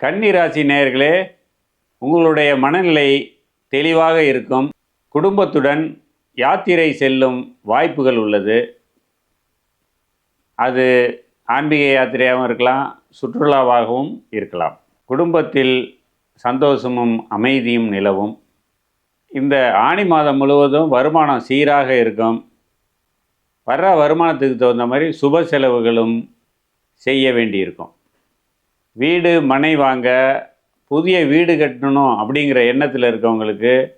கன்னி ராசி நேயர்களே, உங்களுடைய மனநிலை தெளிவாக இருக்கும். குடும்பத்துடன் யாத்திரை செல்லும் வாய்ப்புகள் உள்ளது. அது ஆன்மீக யாத்திரையாகவும் இருக்கலாம், சுற்றுலாவாகவும் இருக்கலாம். குடும்பத்தில் சந்தோஷமும் அமைதியும் நிலவும். இந்த ஆனி மாதம் முழுவதும் வருமானம் சீராக இருக்கும். வர்ற வருமானத்துக்கு தகுந்த மாதிரி சுப செலவுகளும் செய்ய வேண்டியிருக்கும். வீடு மனை வாங்க, புதிய வீடு கட்டணும் அப்படிங்கிற எண்ணத்தில் இருக்கவங்களுக்கு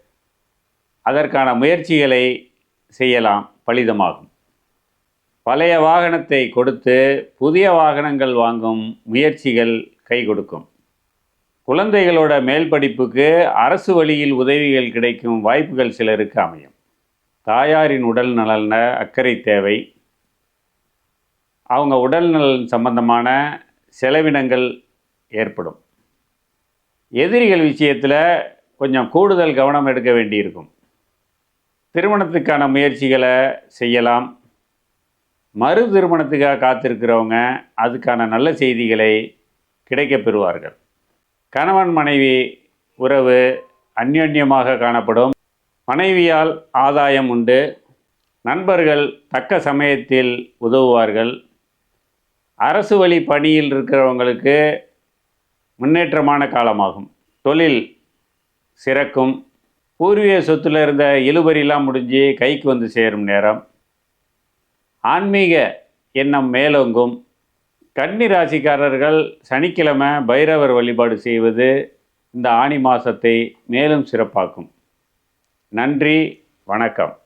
அதற்கான முயற்சிகளை செய்யலாம், பலிதமாகும். பழைய வாகனத்தை கொடுத்து புதிய வாகனங்கள் வாங்கும் முயற்சிகள் கை கொடுக்கும். குழந்தைகளோட மேல் படிப்புக்கு அரசு வழியில் உதவிகள் கிடைக்கும் வாய்ப்புகள் சிலருக்கு அமையும். தாயாரின் உடல் நலன அக்கறை தேவை. அவங்க உடல் நலன் சம்பந்தமான செலவினங்கள் ஏற்படும். எதிரிகள் விஷயத்தில் கொஞ்சம் கூடுதல் கவனம் எடுக்க வேண்டியிருக்கும். திருமணத்துக்கான முயற்சிகளை செய்யலாம். மறு திருமணத்துக்காக காத்திருக்கிறவங்க அதுக்கான நல்ல செய்திகளை கிடைக்கப் பெறுவார்கள். கணவன் மனைவி உறவு அந்யோன்யமாக காணப்படும். மனைவியால் ஆதாயம் உண்டு. நண்பர்கள் தக்க சமயத்தில் உதவுவார்கள். அரசு வழி பணியில் இருக்கிறவங்களுக்கு முன்னேற்றமான காலமாகும். தொழில் சிறக்கும். பூர்வீக சொத்தில் இருந்த இழுபறிலாம் முடிஞ்சு கைக்கு வந்து சேரும் நேரம். ஆன்மீக எண்ணம் மேலோங்கும். கன்னி ராசிக்காரர்கள் சனிக்கிழமை பைரவர் வழிபாடு செய்வது இந்த ஆனி மாதத்தை மேலும் சிறப்பாக்கும். நன்றி, வணக்கம்.